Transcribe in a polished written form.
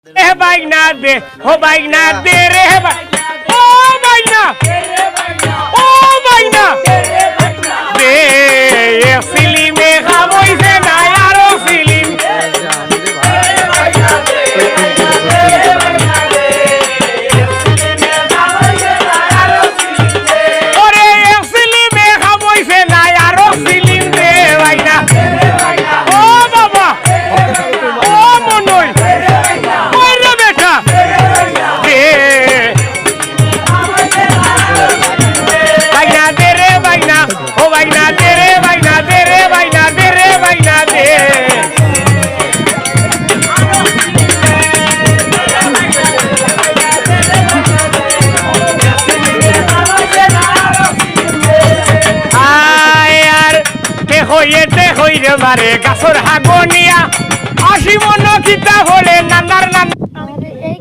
ए बाइना दे हो बाइना दे रे ओ बाइना ओ बाइना दे ये सिली में खामोश से ना यारो सिली अरे ये सिली में खामोश से ना यारो सिली दे बाइना ओ बाबा ओ मनोई মারে গাছর হাগনিয়া আসিব নকিতা হলে নান্দার নাম আমাদের এই